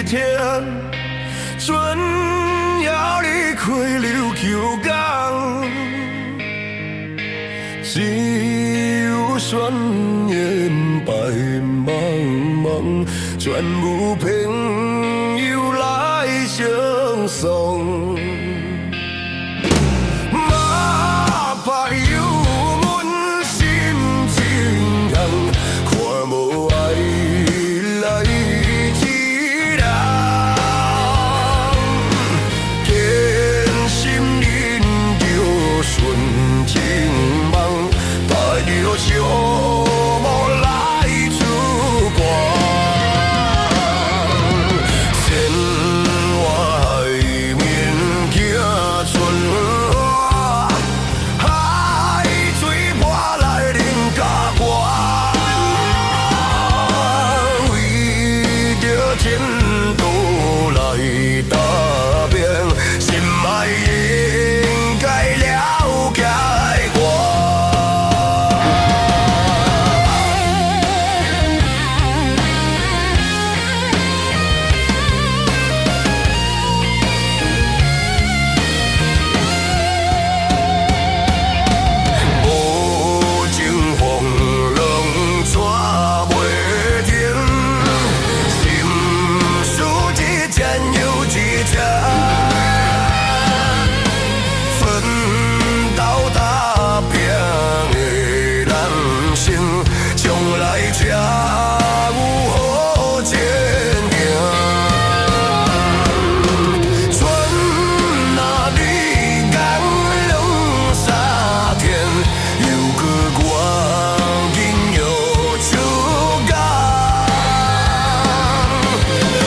天，准要离开琉球港，只有宣言白茫茫，全部朋友来相送。马拍油门心情重，看无爱来体谅，坚心忍着顺情梦，带着寂寞来曙光。千外海面行春花，海水波来冷甲我，为着前途来打拼，心爱应该了解我。无情风浪带袂停，心事一件又一件，奋斗打拼的人生，将来才有好前行。春若离港两三天，又搁我紧又出港。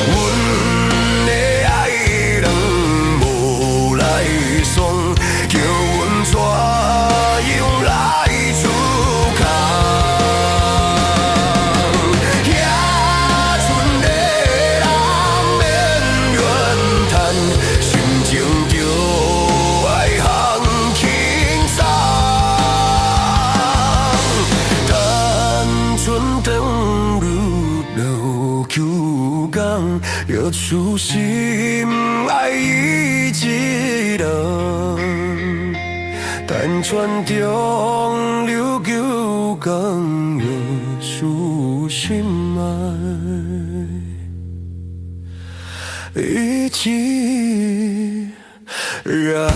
阮的爱人无来送，叫阮怎样来出空？野村的人免怨叹，心情就爱行轻松。单纯登入琉球港，约出心爱伊一人。单船中琉球港，约出心爱伊一人。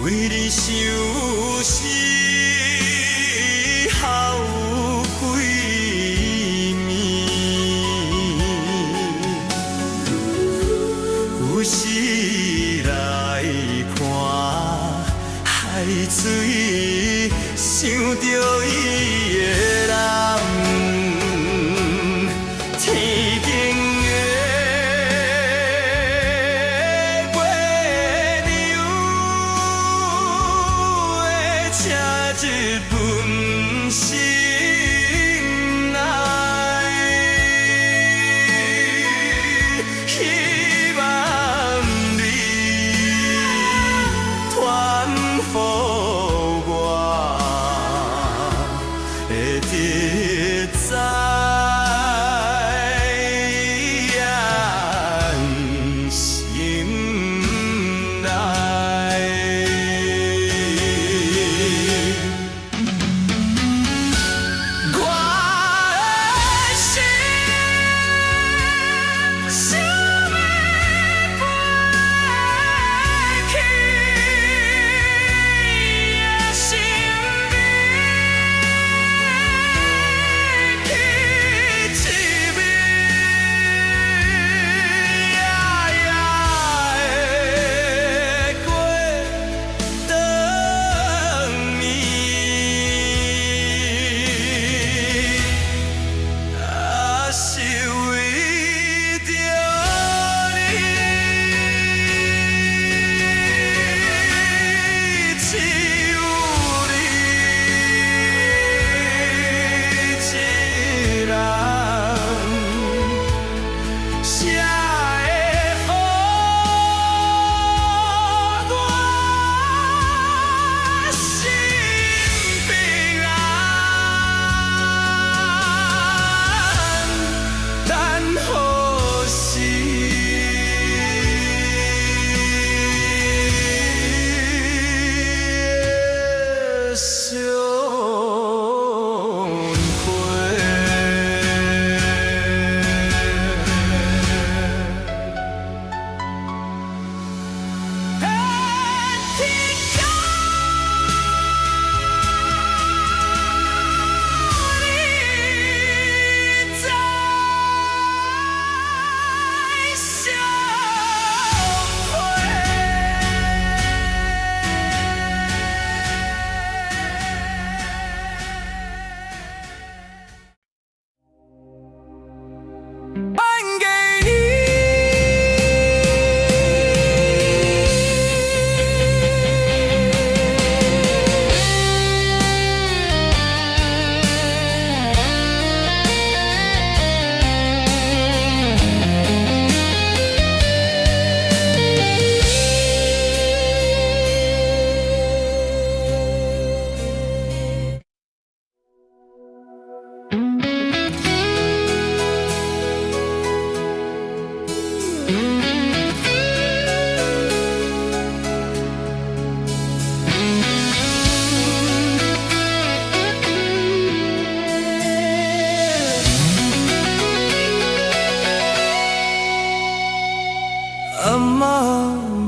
为你相思还有几暝，有时来看海水，想着伊的人。一份心内，希望你传予我，会记在心内。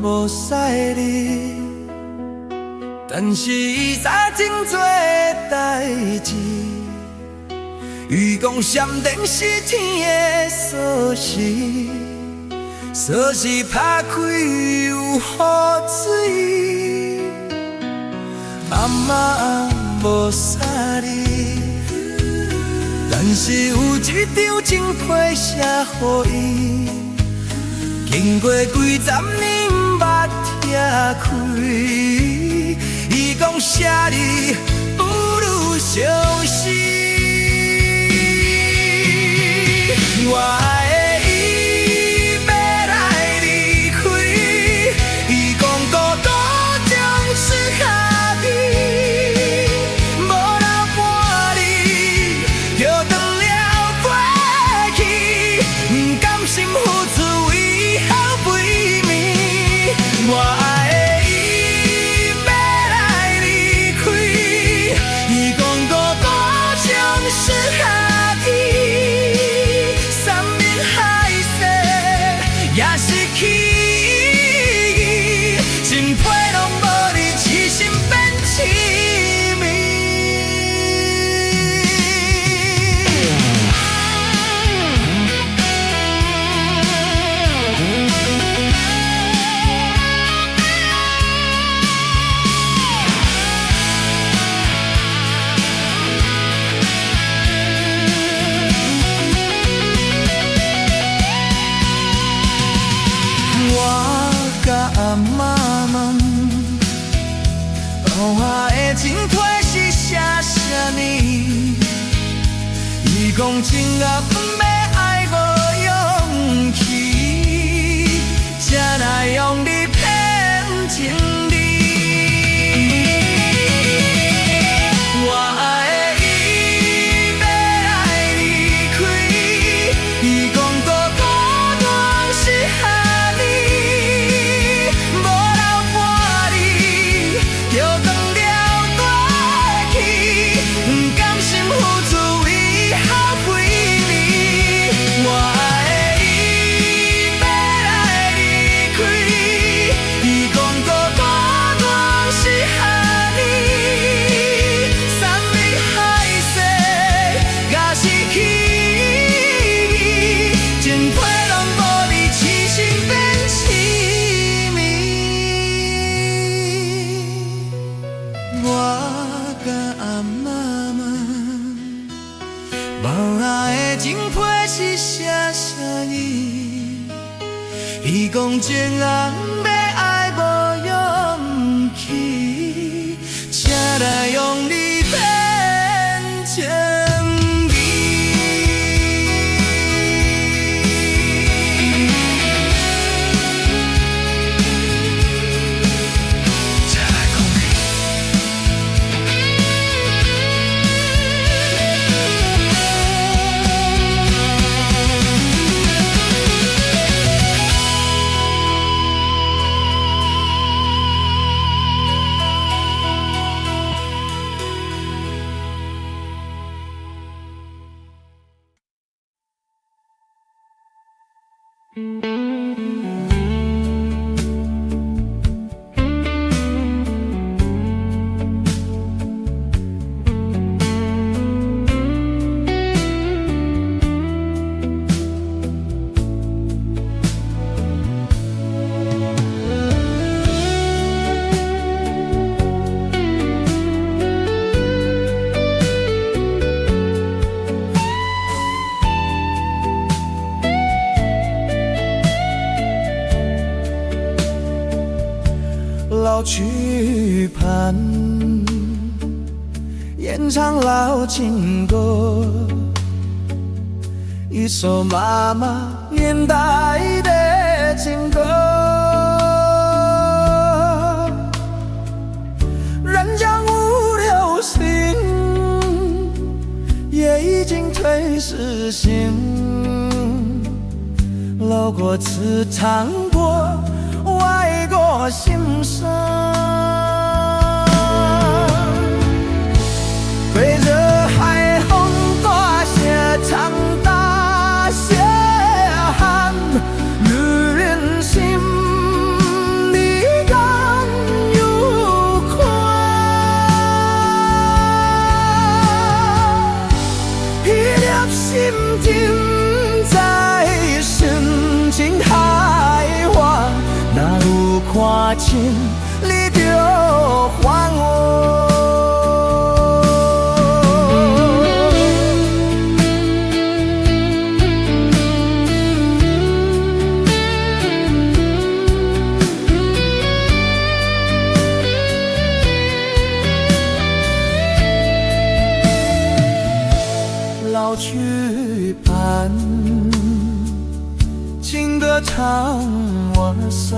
无使你，但是伊知真多代志。伊讲闪电是天的锁匙，锁匙打开有雨水。阿妈无使你，但是有一张情批写予伊。经过几十年，捌拆开，伊讲写你不如相思。我爱的伊要来离开，伊讲孤独将是下悲，无留半日就断了过去，不甘心付出为后陪眠。我爱的伊要来离开，伊讲孤独将是下天，山盟海誓也失去意义，心配拢无你。我的情批是啥呢？伊讲情啊要爱无勇气，才来用你骗情理。我的伊要来离开，伊讲孤单是哈呢，无留半日就断了大气，不甘心付出为好几年。我的伊要来离开，伊讲孤单是哈呢，送你海誓甲失去，情批拢无你痴心变痴迷。我甲阿妈问，无爱的情批是啥意？伊讲情啊要爱无勇气，才来用你骗情义。才来讲你。老曲盘演唱老情歌，一首妈妈年代的情歌。人将五六十，也已经褪死心。老歌词唱过爱过心声，对着海风大声唱大声喊，女人心里甘有款，彼粒心情在深情海岸。若有看清，你就还我。老曲盘，情歌唱我傻。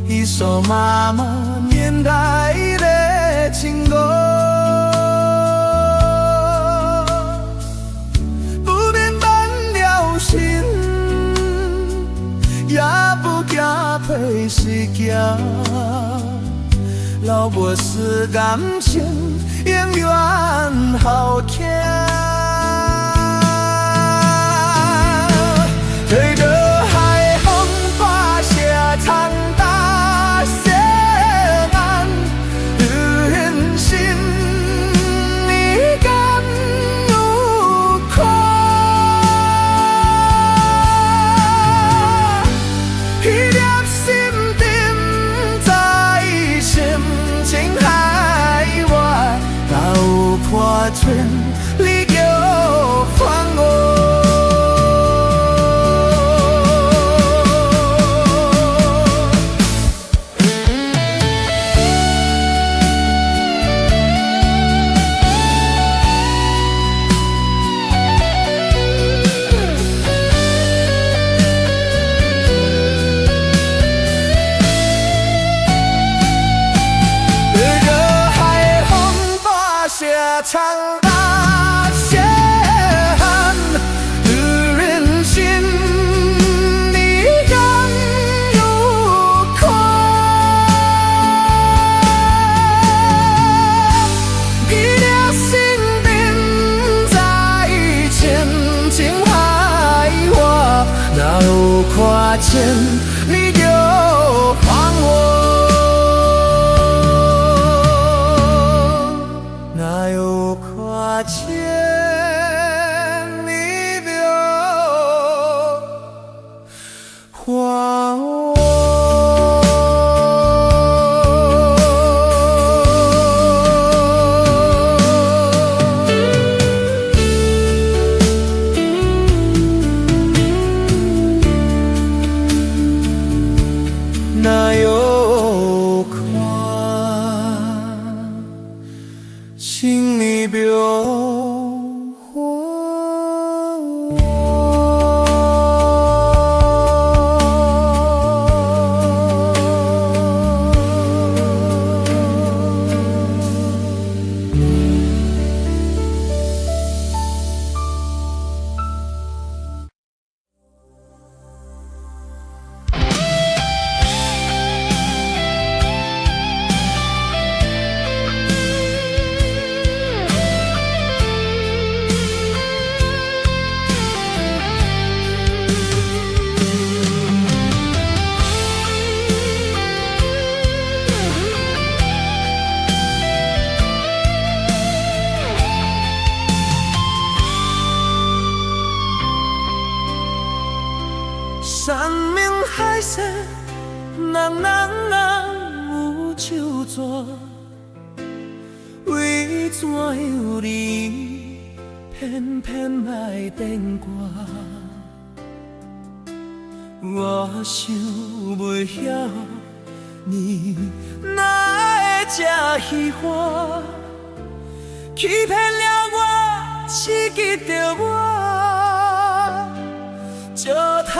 一首妈妈年代的情歌，不免慢了心，也不惊配时行。老母子感情永远好听。对着海风大声唱大声喊，女人心你敢有款？彼粒心沉在深情海外，若有破船，你叫还我。下场大血汗的人心，你敢有宽？一条心病在前，情海话哪有跨钱？你就还我。哪有跨钱？你就还我。哪有款，请你别还山明海誓，人有手纸，为怎样你偏偏爱变卦？我想袂晓，你哪会这虚幻，欺骗了我，刺激着我，石头的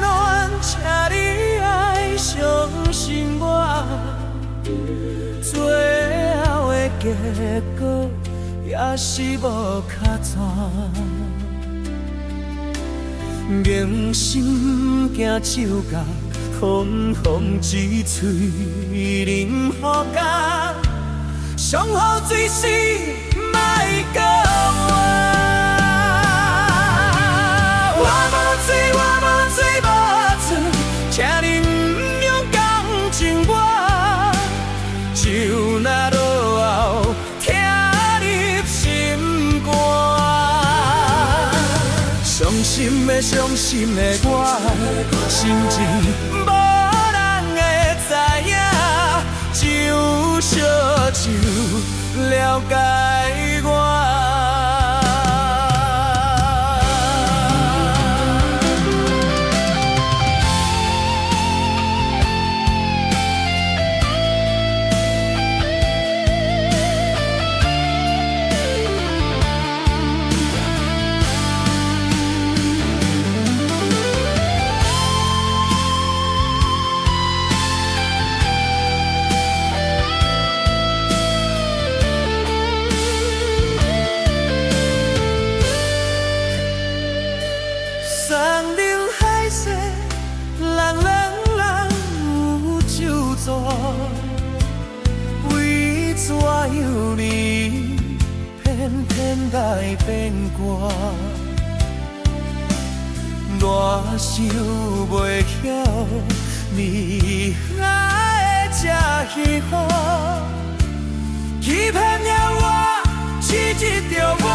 恋，请你爱相信我，最后的结果也是无较全。明心惊酒甲，风一嘴啉好干，上好水是莫讲我。我无醉，我无醉无醉，请你不用讲情话，就那落后听入心肝。伤心的伤心的我，心情无人会知影，只有烧酒了解我。山明海誓，人有手纸，为怎样你偏偏爱变卦？我想袂晓，你哪会这虚幻，欺骗了我，刺激着我。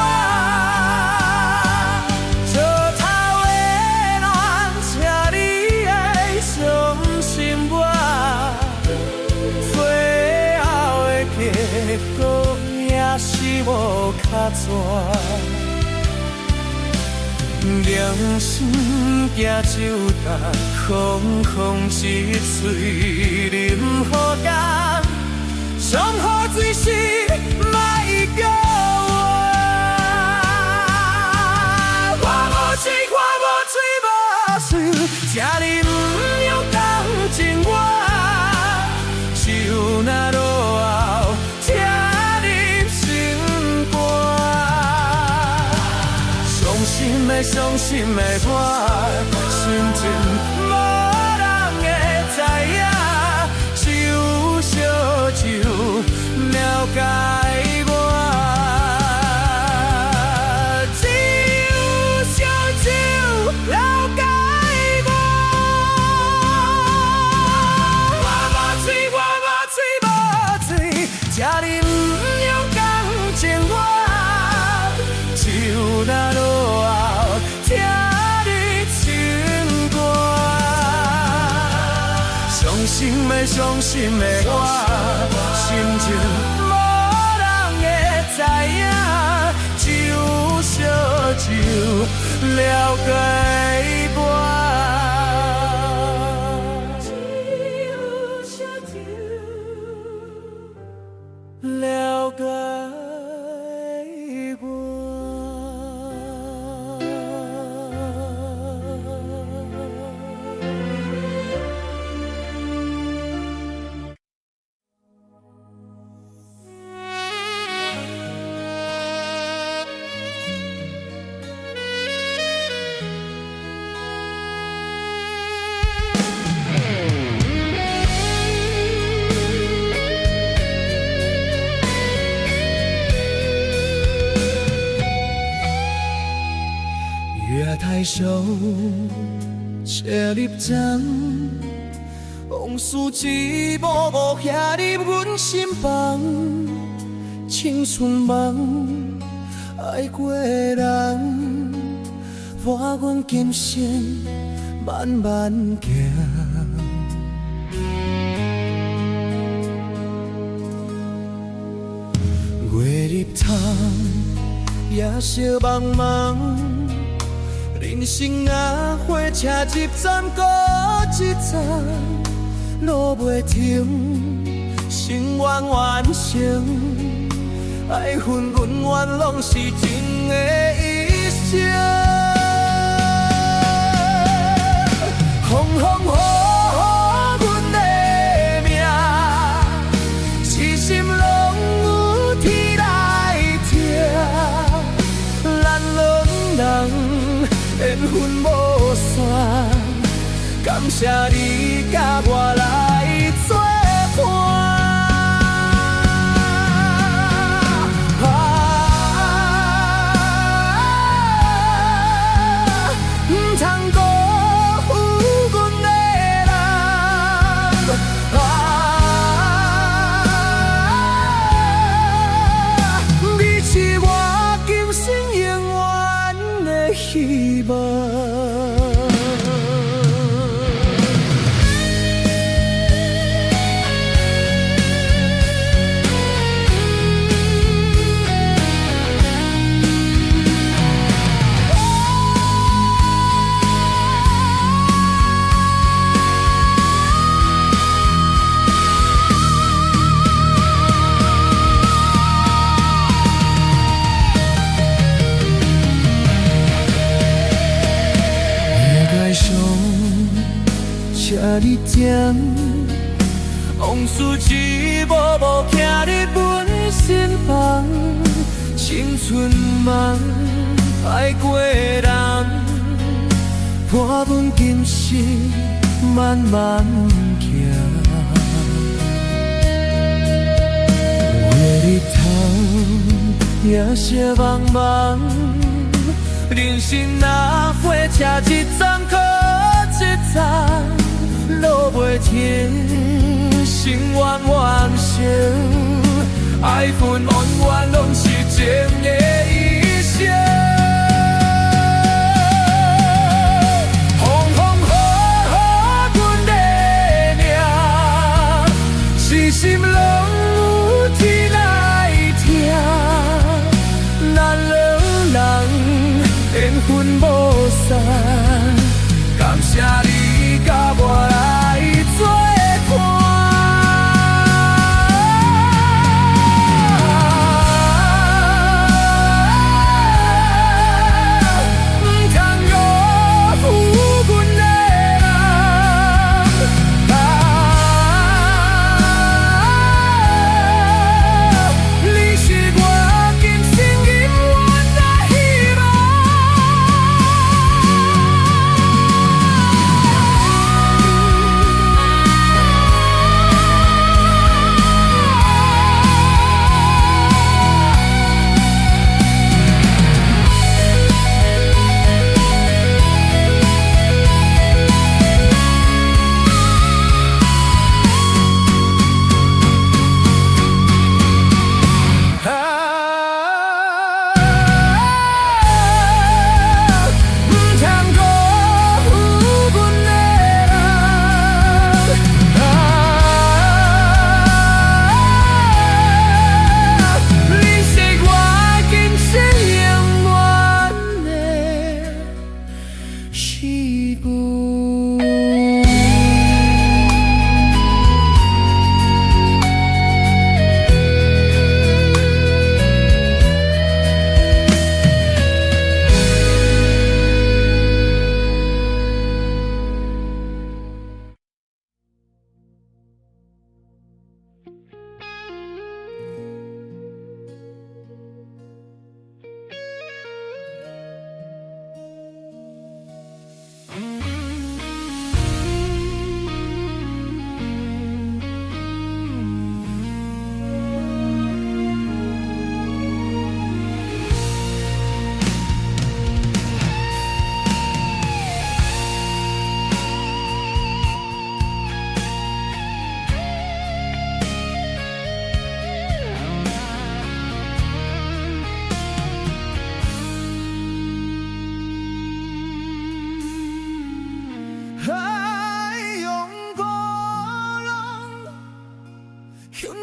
结果也是无较全，良心惊酒干，空一嘴啉好干，上好水是莫叫我。我无醉，我无醉无醉，请你不要讲情话，就那落后听入心。伤心的我，心情无人会知影，只有烧酒了解我。只有烧酒了解我。我无嘴，我无嘴，这你不用讲情话。就那落后，听你唱歌。伤心的我，心情无人会知影，只有烧酒了解我。只有烧酒了解我。月太少，车入站，往事一幕幕写入阮心房。青春梦，爱过的人，伴阮今生慢慢行。月入窗，夜色茫茫。人生啊，火车一站搁一站，路袂停，心愿完成，爱恨恩怨拢是情的一生。风风雨雨阮的命，痴心拢有天来听，咱两人。缘分无散，感谢你甲我来作伴。不通辜负阮的人，你是我今生永远的希望。车你点，往事一幕幕刻入阮心房。青春梦，爱过的人，伴阮今生慢慢行。月日头，夜色茫茫，人生啊，火车一站搁一站。路袂停，心愿完成，爱恨恩怨拢是情的一生。风风雨雨阮的命，痴心拢有天来听，咱两人缘分无散，感谢你甲我来作伴。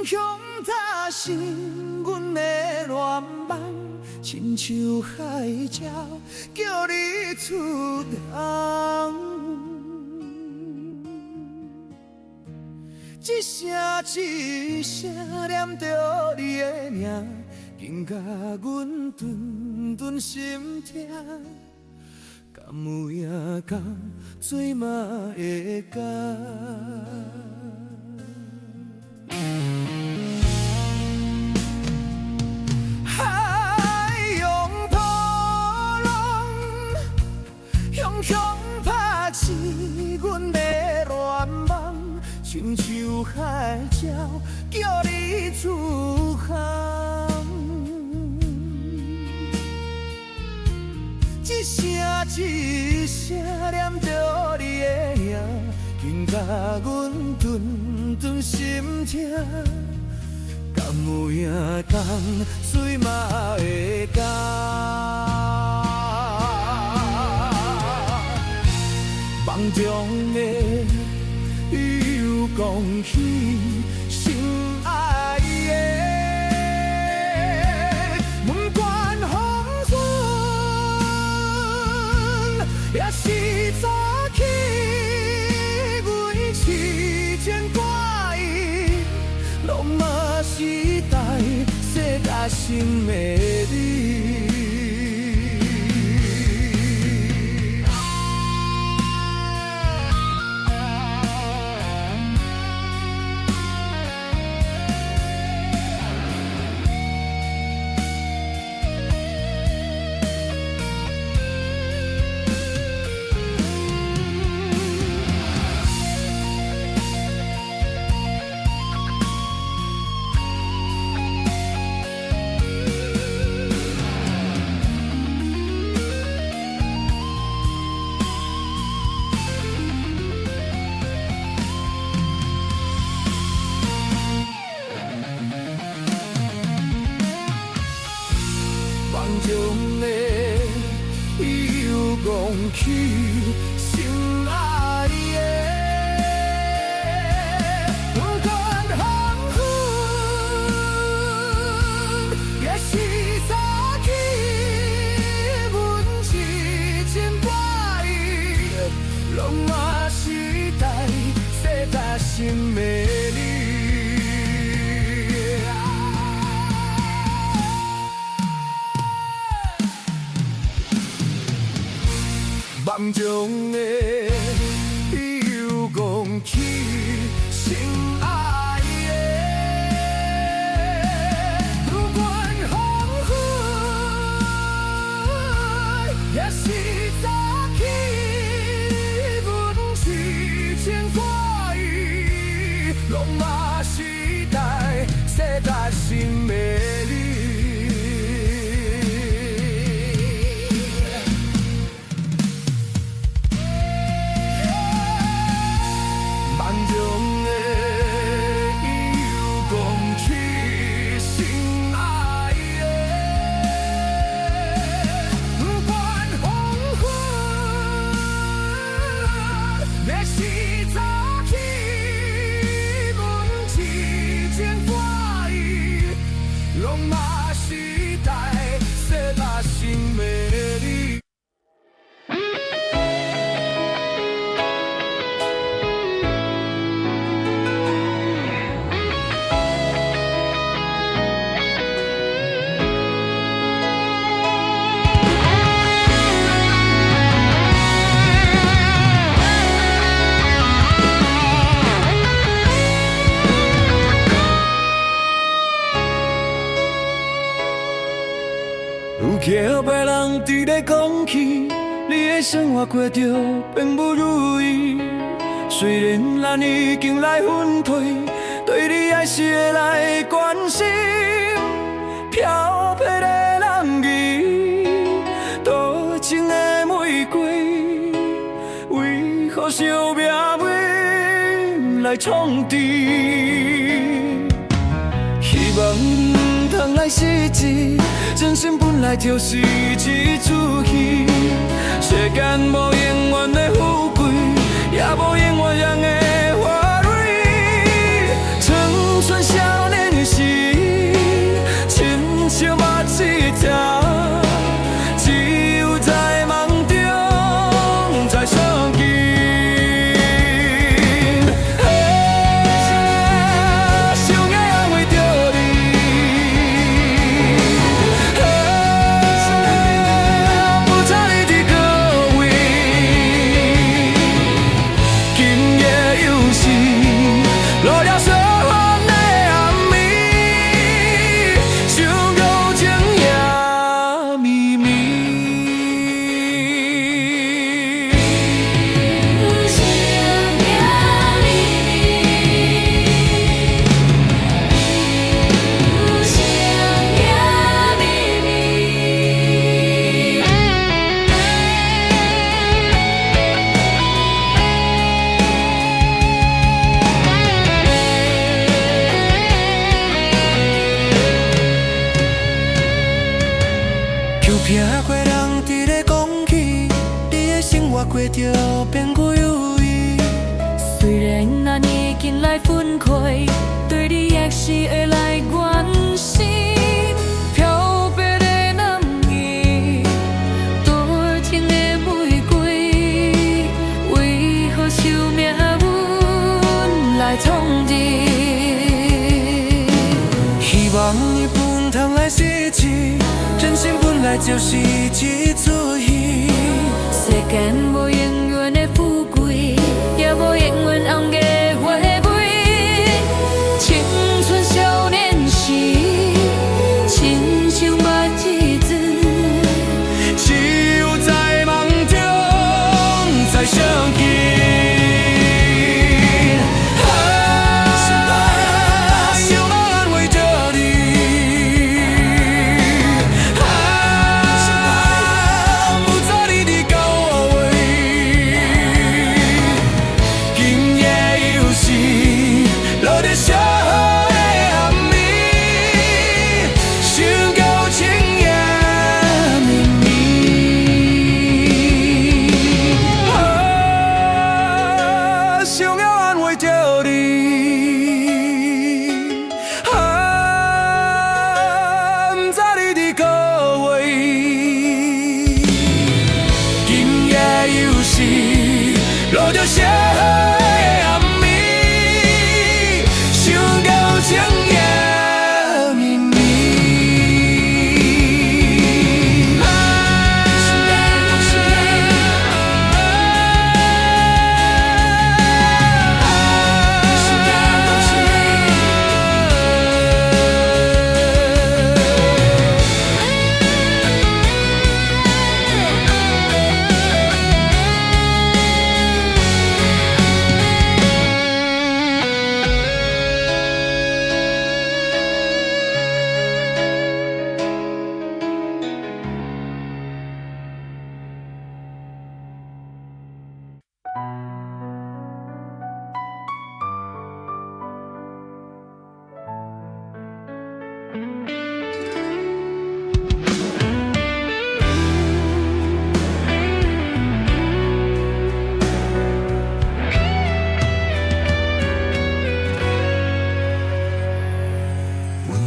响打醒阮的恋梦，亲像海鸟叫你出航。一声一声念着你的名，紧甲阮顿顿心痛。敢有影甲做嘛会甘？海洋波浪，汹汹拍醒阮的恋梦，亲像海鸟叫你出航。一声一声念着你的名，紧甲阮顿顿心痛。敢有影讲水嘛会干？梦中的又讲起心爱的。也是早起，阮痴情挂意，浪漫时代，世界新美丽。梦中的又讲起心爱的，不管风雨，也是早起，阮痴情挂意，浪漫时代，世界新美丽。梦中的又讲起心爱的，不管风雨，也是早起，阮痴情挂意，浪漫时代，世界新美丽。叫别人伫咧讲起，你的生活过着并不如意。虽然咱已经来分配，对你还是会来关心。飘泊的人儿，多情的玫瑰，为何想命运来创治？希望唔通来失志。真心本来就是一出戏，世间无永远的富贵，也无永远的花蕊。青春少年过着并不如意。虽然咱已经来分开，对你还是会来关心。飘白的男儿，多情的玫瑰，为何受命运来创治？希望你不通来失去，真心本来就是一出戏。世间无永远的富贵，也无永远红的花蕊。青春少年时，亲像捌一字，只有在梦中才相见。落着谁的暗暝，想到情夜绵绵。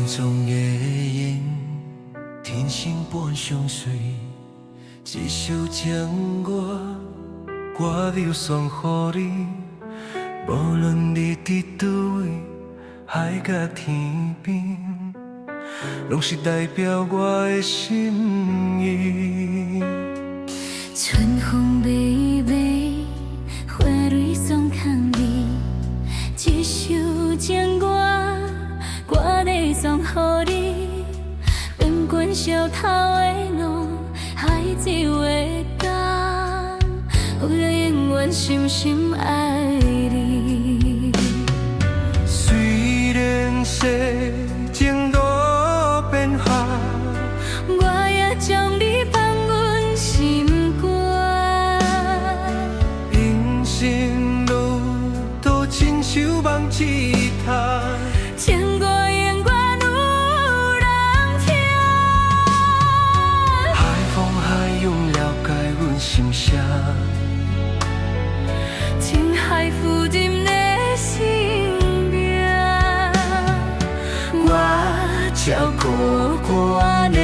中的缘，天生本相随。一首情歌，我要送予你。无论你伫佗位，海甲天边，拢是代表我的心意。春风微微，花蕊送给你。一首情歌。我得送予你，边关小头的路，海潮的港，我永远深深爱你。虽然世情路变化，我也将你放阮心肝。人生路途亲像梦一趟。情歌永远有人听，海风海涌了解阮心声，情海浮沉的生命，我照顾我的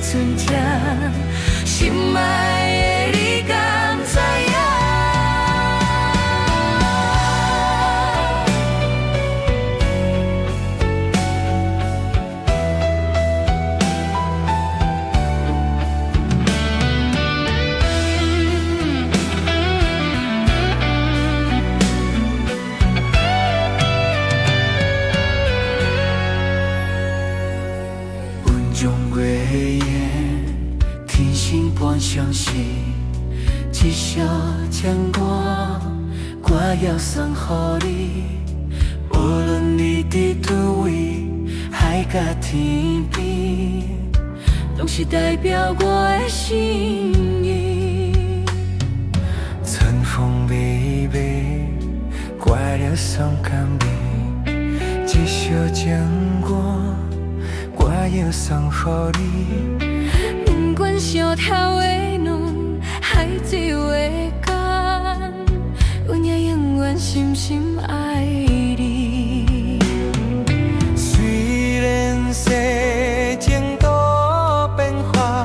春天，心爱的你敢知影？半相思，一首情歌，我要送予你。无论你伫佗位，海甲天边，拢是代表我的心意。春风微微，我要送给你。一首情歌，我要送予你。管小头的路，海水的港。愿深深爱你。虽然世情多变化，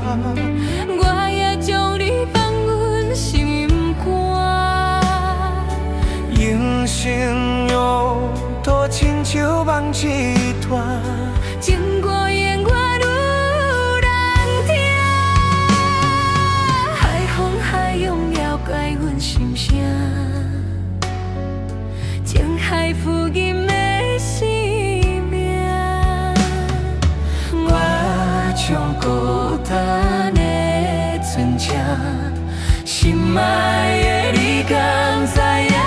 我也将你放阮心肝。人生路途亲像梦一段，情歌永远有人听。海风海涌了解阮心声，情海浮吟的生命。我将孤单的船车，心爱的你敢知影？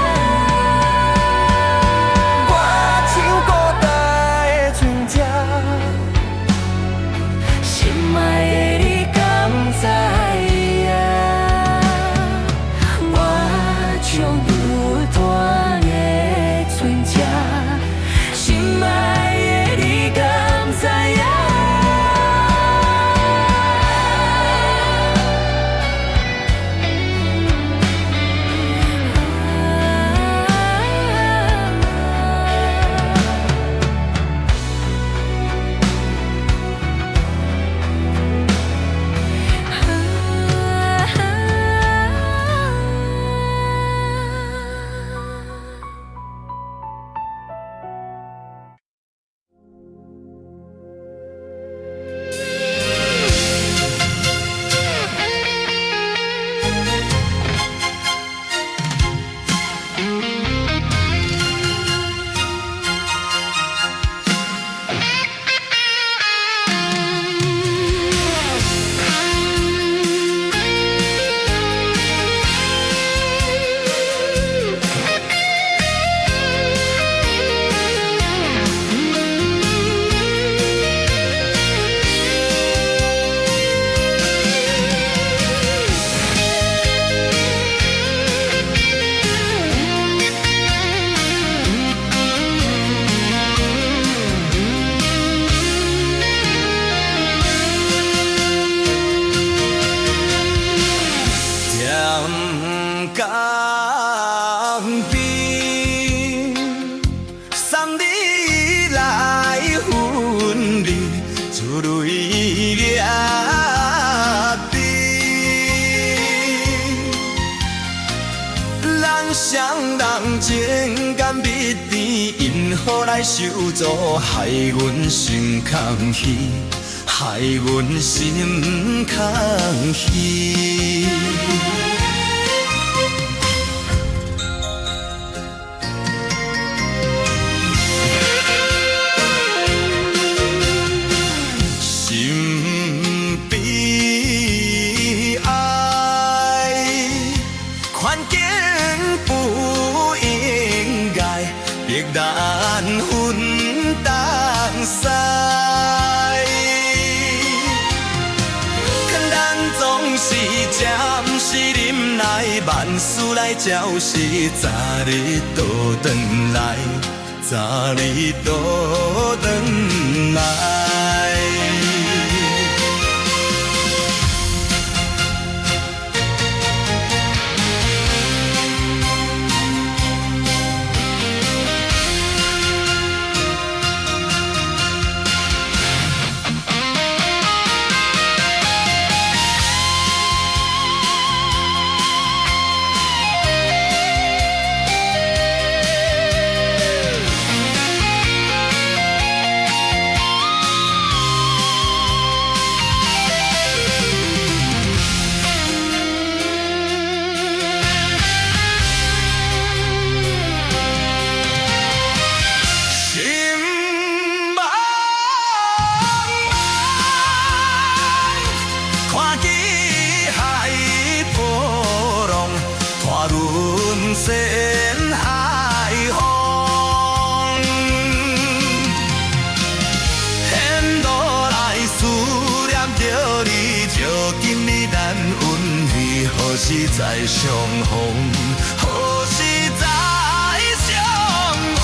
情感蜜甜，因何来受阻，害阮心空虚，害阮心空虚。心悲哀，环境不应该逼咱分东西。困难总是暂时忍耐，万事来招是早日倒转来，早日倒转来。何时再相逢？何时再相逢？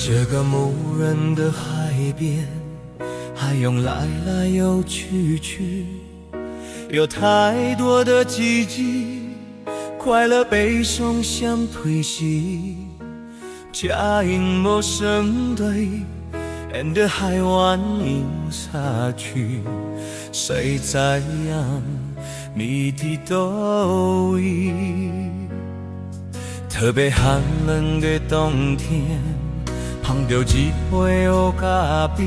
这个无人的海边，海涌来来又去去，有太多的季节，快乐悲伤相推洗，假因无声对，沿着海湾游下去，谁知影谜底倒位？特别寒冷的冬天，捧着一杯黑咖啡，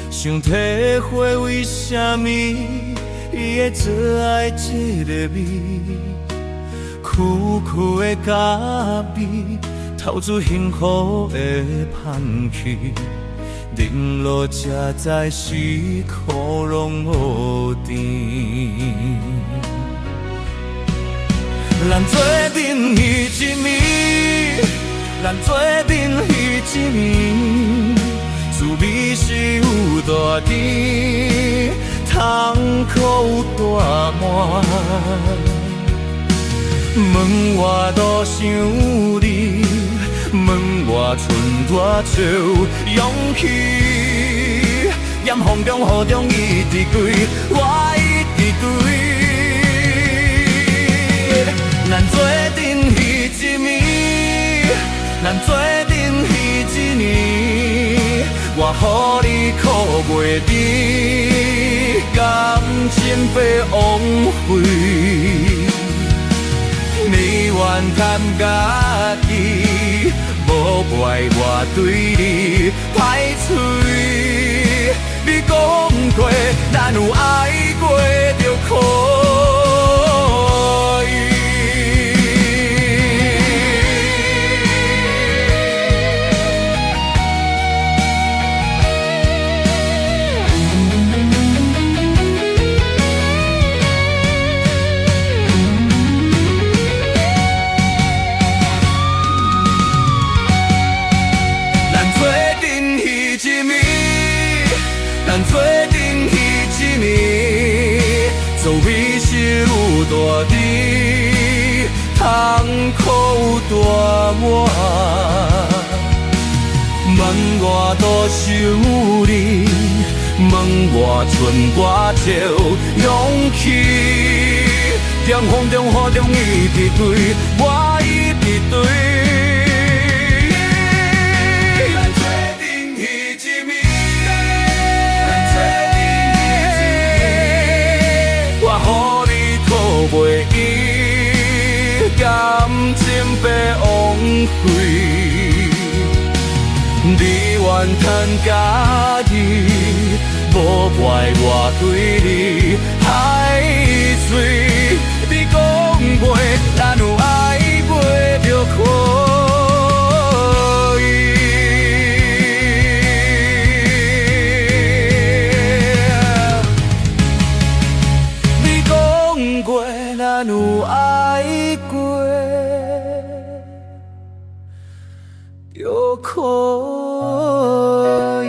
想体会为什么伊会做爱这个味，苦苦的咖啡，透出幸福的香气，饮落才知是苦拢无甜。咱做阵彼一暝，咱做阵彼一暝，滋味是有大甜，痛苦有大满。问我多想你，问我剩多少勇气，严风中雨中一直归，我一直归。咱做阵彼一暝，咱做阵彼一年，我予你苦袂甜，感情被枉费。你怨叹家己，无怪我对你歹嘴。你讲过，咱有爱过就可以。咱做阵彼一暝，滋味是有大甜，痛苦有大满。问我多想你，问我剩多少勇气，在风中雨中一直对，我一直对。袂记，感情被枉费。你怨叹家己，无怪我对你歹嘴。你讲过，咱有爱过就可以。你讲过。咱有爱过，就可以。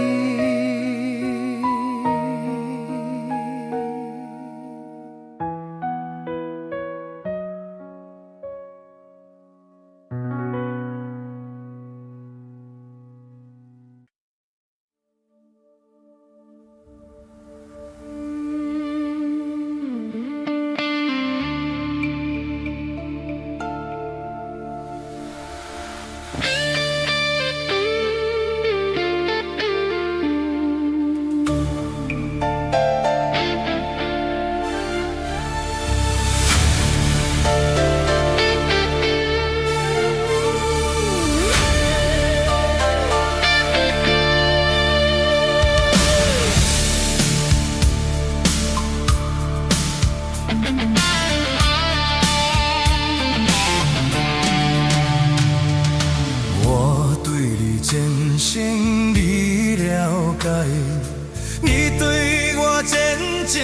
你对我真情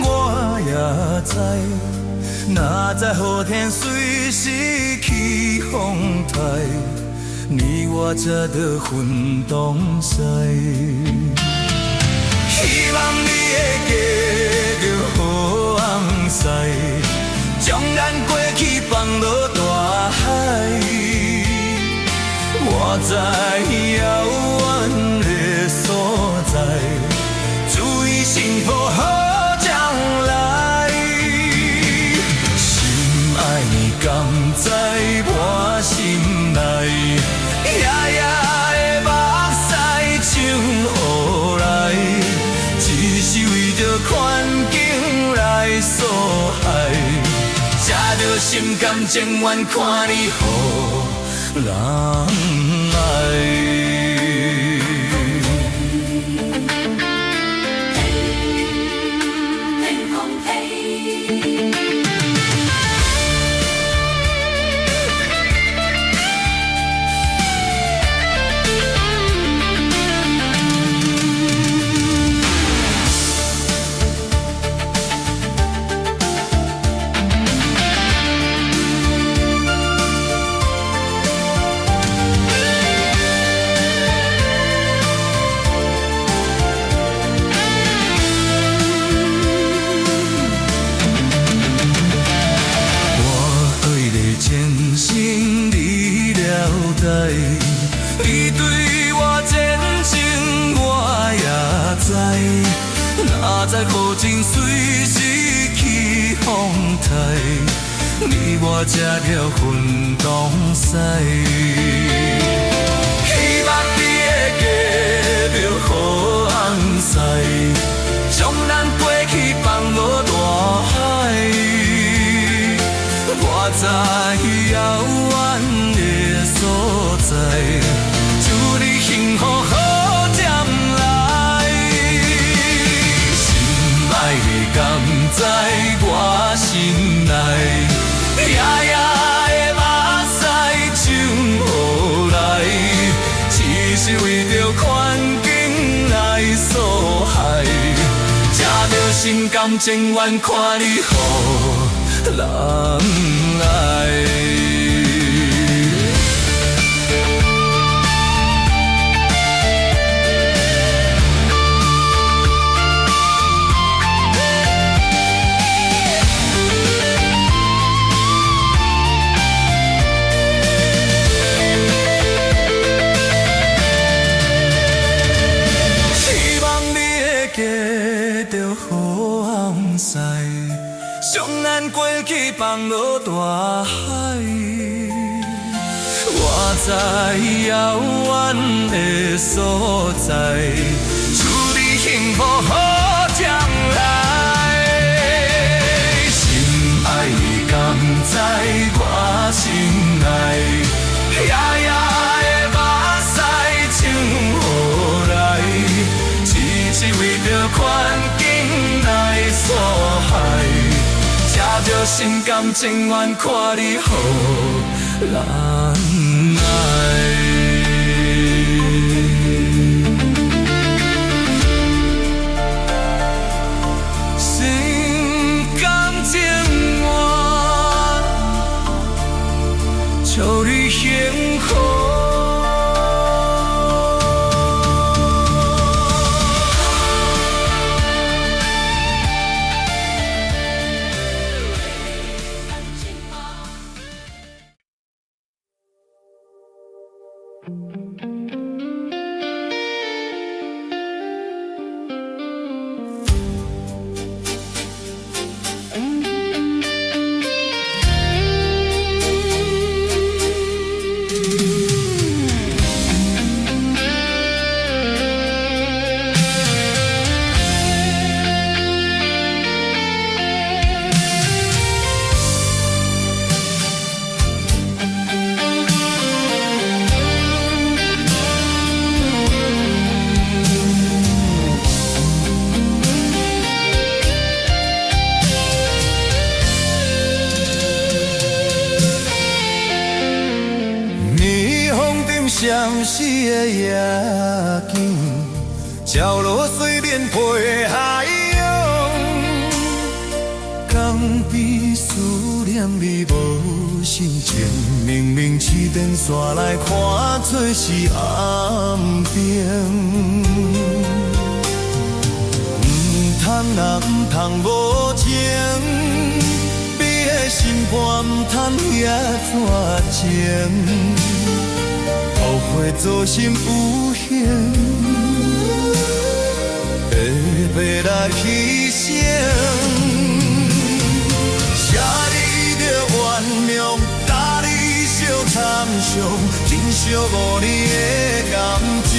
我也知，哪知好天随时起风台，你我才得分东西。希望你会记着好红丝，将咱过去放落大海。我知影心甘情愿看你予人爱。你对我真情，我也知，哪知好情随时起风台，你我这条分东西。希望你会记着好红丝，将咱过去放落大海。我知遥远的所在，祝你幸福好渐来。心爱的甘知我心内，夜夜的目屎冲予来，只是为着环境来所害，才着心甘情愿看你予人爱。将咱过去放落大海，我知遥远的所在，祝你幸福好将来。心爱的甘知我心内，夜夜的目屎冲予来，只是为着环境来所害。才着心甘情愿看你予人爱。心甘情愿，祝你幸福。相思的夜景，照落水面陪海洋，江边思念你无心情，明明试电线来看做是暗兵，通也唔通无情，你的心肝唔通遐绝情。后悔做心有限，会来牺牲。写你着原谅，甲你相参详，珍惜5年的感情。